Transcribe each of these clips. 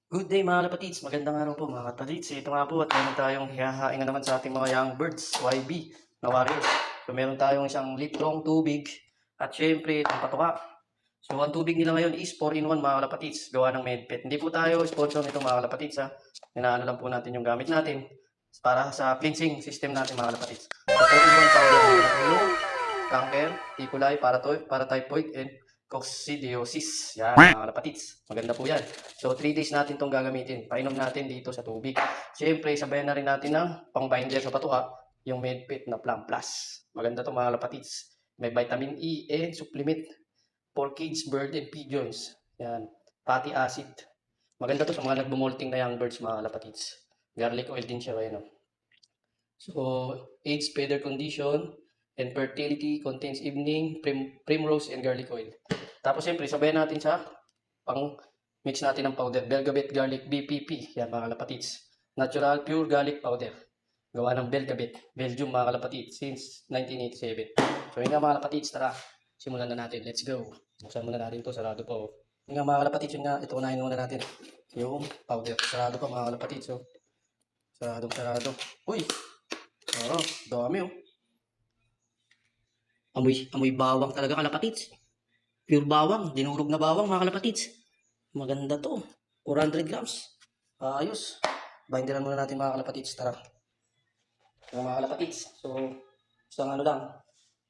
Good day mga kapatids, magandang araw po mga kapatids. Ito nga po at meron tayong hihahain na naman sa ating mga young birds, YB na warriors. So meron tayong isang litrong tubig at syempre itong patuka. So ang tubig nila ngayon is 4-in-1 mga kapatids, gawa ng Medpet. Hindi po tayo sponsor nito mga kapatids ha. Inaano lang po natin yung gamit natin para sa cleansing system natin mga kapatids. So 4-in-1 powder yung cancer, E. coli, para typhoid, and coccidiosis. Yan, mga kapatids. Maganda po yan. So, 3 days natin itong gagamitin. Painom natin dito sa tubig. Siyempre, sabayan na rin natin ng pang-binder sa patuka, yung Medpet na Plum Plus. Maganda to mga kapatids. May vitamin E and supplement for kids, bird, and pigeons. Yan. Fatty acid. Maganda to sa mga nagbumolting na young birds, mga kapatids. Garlic oil din siya. Ayan, so, AIDS, feather condition, and fertility contains evening, primrose, and garlic oil. Tapos, siyempre, sabayan natin sa pang-mix natin ng powder. Belgabet Garlic BPP. Yan, mga kalapatids. Natural pure garlic powder. Gawa ng Belgabet, Belgium, mga kalapatids, since 1987. So, yun nga, mga kalapatids, tara, simulan na natin. Let's go. Buksan muna natin to, sarado pa. Oh. Yun nga, mga kalapatids, yun nga, ito unahin muna natin. Yung powder. Sarado pa, mga kalapatids. So, sarado. Uy! Oo, dami oh. Amoy bawang talaga kalapatids. Pure bawang, dinurog na bawang mga kalapatids. Maganda to. 400 grams. Ayos. Binderan muna natin mga kalapatids. Tara. Mga kalapatids. So, isang ano lang.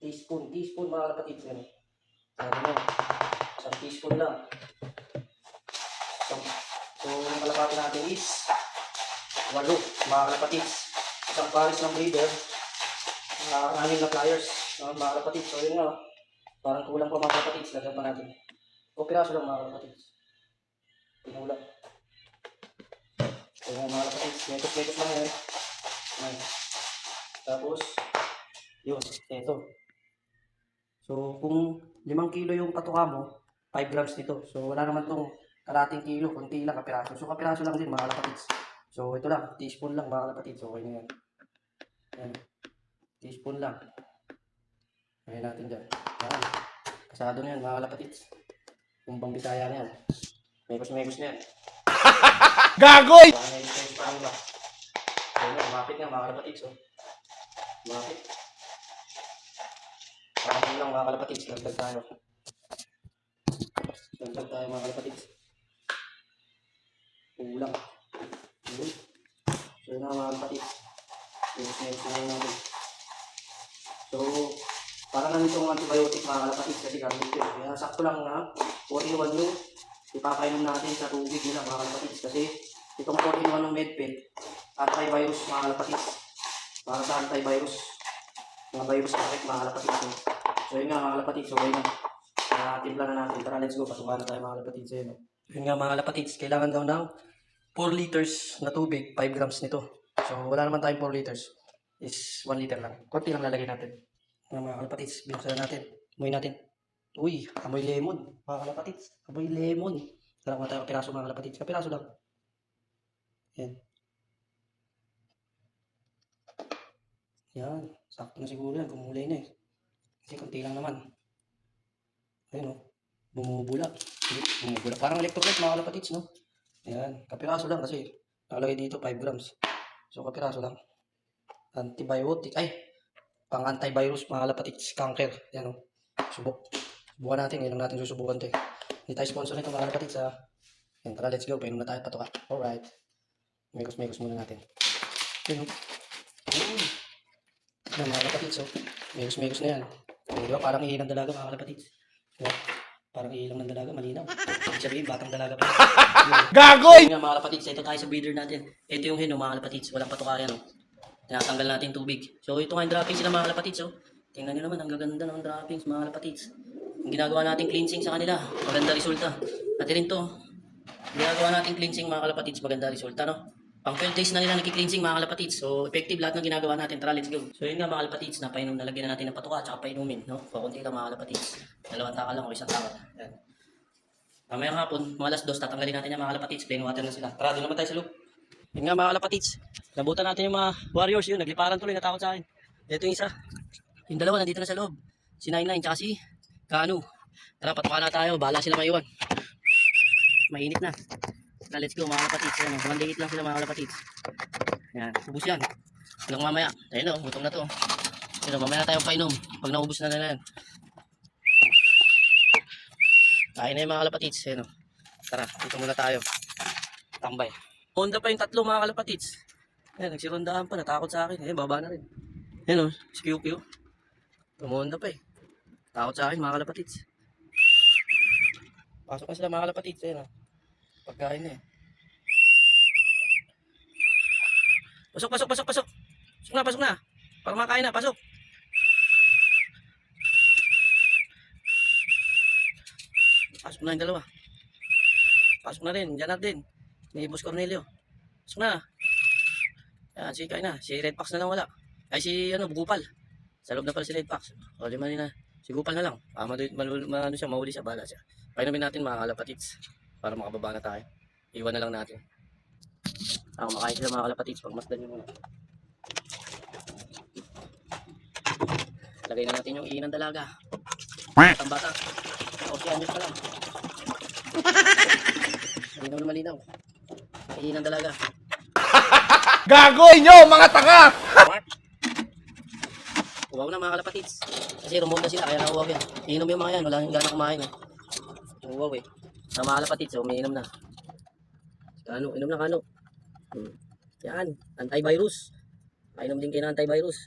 Teaspoon mga kalapatids. Yan. Ano yan? Isang teaspoon lang. So, yung kalapati natin is 8 mga kalapatids. Isang pares ng breeder. 6 na pliers. Mga kalapatids. So, yun nga. Parang kulang pa mga kalapatids. Lagyan pa natin. O piraso lang mga kalapatids. Pinulang. So, mga kalapatids. Mekos lang yan. Ayan. Tapos, yun. Ito. So, kung 5 kilo yung patuka mo, 5 grams nito. So, wala naman tong kalating kilo. Kunti lang kapiraso. So, kapiraso lang din mga kalapatids. So, ito lang. Teaspoon lang mga kalapatids. Okay na yan. Ayan. Teaspoon lang. Ayan natin dyan. Ayan. Kasado na yan mga kalapatids. Yung Bisaya na yan. Mekos na yan. Gagoy! Parang medyo parang ba. Ayun, umapit nga mga kalapatids. Oh. Umapit. Parang lang mga kalapatids. Dagdag tayo mga kalapatids. Kulang. Ayun. So yun mga kalapatids. Mekos na natin. So, parang ano itong antibiotic mga kalapatids kasi gamit yun. Kaya sakto lang na 4-in-1 yung ipapainom natin sa tubig nila mga kalapatids. Kasi itong 4-in-1 ng Medpet, antivirus mga kalapatids. Para sa antivirus. Mga virus effect mga kalapatids. So yun nga mga kalapatids, okay na. Timpla na natin. Tara, let's go. Pasukan na tayo mga kalapatids. Yun nga mga kalapatids, kailangan daw ng 4 liters na tubig, 5 grams nito. So wala naman tayong 4 liters. Is 1 liter lang. Konti lang lalagay natin. Mga kalapatids, binuksan natin. Amoy natin. Uy, amoy lemon. Mga kalapatids, amoy lemon. Tara mga tayo kapiraso mga kalapatids. Kapiraso lang. Yan. Yan. Sakto na siguro yan. Kumulay na eh. Kasi konti lang naman. Ayun o. Bumubula. Bumubula. Parang electrolyte mga kalapatids, no? Yan. Kapiraso lang kasi. Nakalagay dito 5 grams. So kapiraso lang. Antibiotic. Ay! Pang antivirus mga kalapatids. Cancer. Yan o. Subukan natin. Ngayon lang natin susubukan ito eh. Hindi tayo sponsor nito mga kalapatids ha. Yan. Tara, let's go. Painom na tayo patuka. Alright. Mekos muna natin. Yan o. Yan mga kalapatids o. Mekos na yan. Diba? Parang ihilang dalaga mga kalapatids. Diba? Parang ihilang ng dalaga, malinaw. Ibig sabihin, batang dalaga pa. Gagoy! Yun nga mga kalapatids, ito tayo sa breeder natin. Ito yung heno mga kalapatids, walang patuka yan. Oh. Tinatanggal natin tubig. So ito nga yung droppings sila mga kalapatids. Oh. Tingnan nyo naman, ang gaganda ng droppings mga kalapatids. Yung ginagawa natin cleansing sa kanila, maganda resulta. At rin to, ginagawa natin cleansing mga kalapatids, maganda resulta. No? Pang 12 days na nila nagki-cleansing mga kalapatids. So, effective lahat ng ginagawa natin. Tara, let's go. So, yun nga mga kalapatids, napainom, nalagyan na natin ng patuka at painumin. No? Pakunti lang mga kalapatids. 2 taka lang o 1 taka. Yan. Mamaya hapon, mga alas 2, tatanggalin natin yung mga kalapatids. Plain water na sila. Tara, doon naman tayo sa loob. Yun nga mga kalapatids. Nabutan natin yung mga warriors yun. Nagliparan tuloy, natakot sa akin. Ito yung isa. Yung dalawa nandito na sa loob. Si 99 tsaka si Kanu. Tara, patuka na tayo. Bahala sila maiwan. Mainit na. Na let's go mga kalapatids. Ayan, maliit lang sila mga kalapatids. Ayan, ubus yan. Hanggang mamaya. Ayun o, gutom na to. Ayun o, mamaya na tayong painom. Pag naubos na yan. Kain na yung mga kalapatids. Ayun o. Tara, dito muna tayo. Tambay. Honda pa yung tatlo mga kalapatids. Ayan, nagsirondahan pa. Natakot sa akin. Ayan, baba na rin. Ayan o, si QQ. Tumonda pa eh. Takot sa akin mga kalapatids. Pasok na sila mga kalapatids. Ayan o. Pagkain na eh. Pasok, pasok, pasok, pasok. Pasok na, pasok na. Para makain na, pasok. Pasok na yung dalawa. Pasok na rin, dyan natin. Ni Boss Cornelio. Pasok na. Yan, si kain na. Si Red Fox na lang wala. Ay si Gupal. Sa loob na pala si Red Fox. O, lima na. Si Gupal na lang. Ano siya, mahuli siya, bahala siya. Painumin natin mga kalapatids. Para makababa na tayo. Iwan na lang natin. Ako makain sila mga kalapatids. Pagmasdan nyo muna. Lagay na natin yung iinang dalaga. Batang bata. O, si Anjos pa lang. Malinaw na malinaw. Iinang dalaga. Gagoy nyo, mga tanga! Uwaw na mga kalapatids. Kasi rumog na sila, kaya nauwaw yan. Iinom yung mga yan, wala yung gana kumain. Eh. Yung uwaw eh. Mga kalapatids, so umiinom na. Kano, inom na kano. Yan, antivirus. Painom din kayo ng antivirus.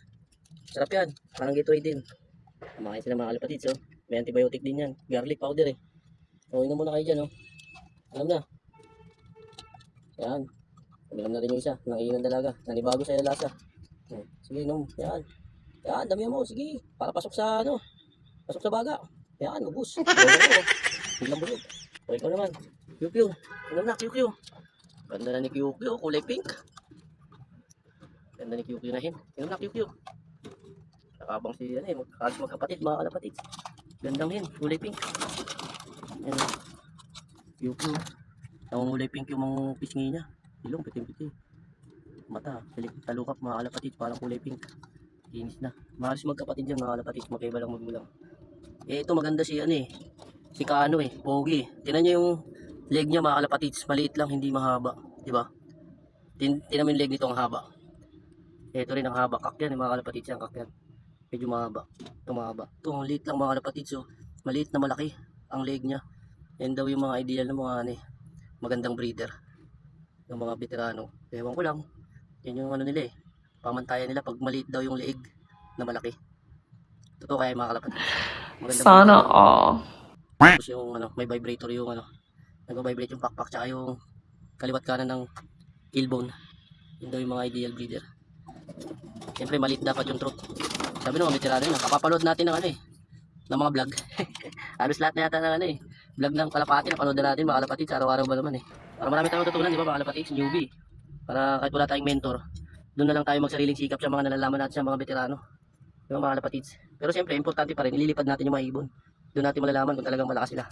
Sarap yan, parang Gatorade din. Kumakain sila mga kalapatids, so. May antibiotic din yan. Garlic powder eh. So, inom muna kayo dyan, oh. Alam na. Yan. Uminom na rin yung isa. Nangiinom dalaga. Nanibago sa lasa. Sige, inom. Yan. Yan, damihan mo. Sige. Para pasok sa, pasok sa baga. Yan, ubus. Biglang busog. O, ikaw naman. QQ. Inom na, QQ. Ganda na ni QQ. Kulay pink. Ganda ni QQ na hin. Inom na, QQ. Nakabang si, magkapatid, mga kalapatid. Gandang hin. Kulay pink. Yan. QQ. Kulay pink yung mga pisngi niya. Ilong, piting-piting. Mata, talukap, mga kalapatid, parang kulay pink. Kinis na. Mahalos magkapatid yan, mga kalapatid, magkaiba lang magulang. Eh, ito maganda si si Kano eh, pogi. Tinan niyo yung leg niya, mga kalapatid, maliit lang, hindi mahaba. Diba? Tinan mo yung leg nito, ang haba. Ito rin ang haba, kakyan, mga kalapatid, yan, kakyan. Medyo mahaba. Ito mahaba. Ito, maliit lang, mga kalapatid, so maliit na malaki ang leg niya. Yan daw yung mga ideal ng mga magandang breeder. Ng mga veterano. Ewan ko lang. Yan yung nila eh. Pamantayan nila pag maliit daw yung leeg na malaki. Totoo kaya mga kalapatid. Sana all. Tapos yung may vibrator yung nag-vibrate yung pakpak tsaka yung kaliwat kanan ng tailbone. Yun daw yung mga ideal breeder. Siyempre maliit dapat yung throat. Sabi ng mga veterano yun, kapapanood natin ng ng mga vlog. Halos lahat na yata ng vlog ng kalapati na panood na natin mga kalapatid sa araw-araw ba naman eh. Para marami tayong tutunan, di ba mga kalapatids, newbie. Para kahit wala tayong mentor, doon na lang tayo magsariling sikap sa mga nalalaman natin sa mga veterano. Di ba mga kalapatids? Pero siyempre, importante pa rin, ililipad natin yung mga ibon. Doon natin malalaman kung talagang malakas sila.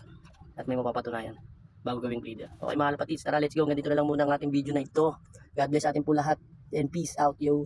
At may mapapatunayan bago gawing breeder. Okay mga kalapatids, tara let's go. Ganito na lang muna ang ating video na ito. God bless ating po lahat. And peace out yo.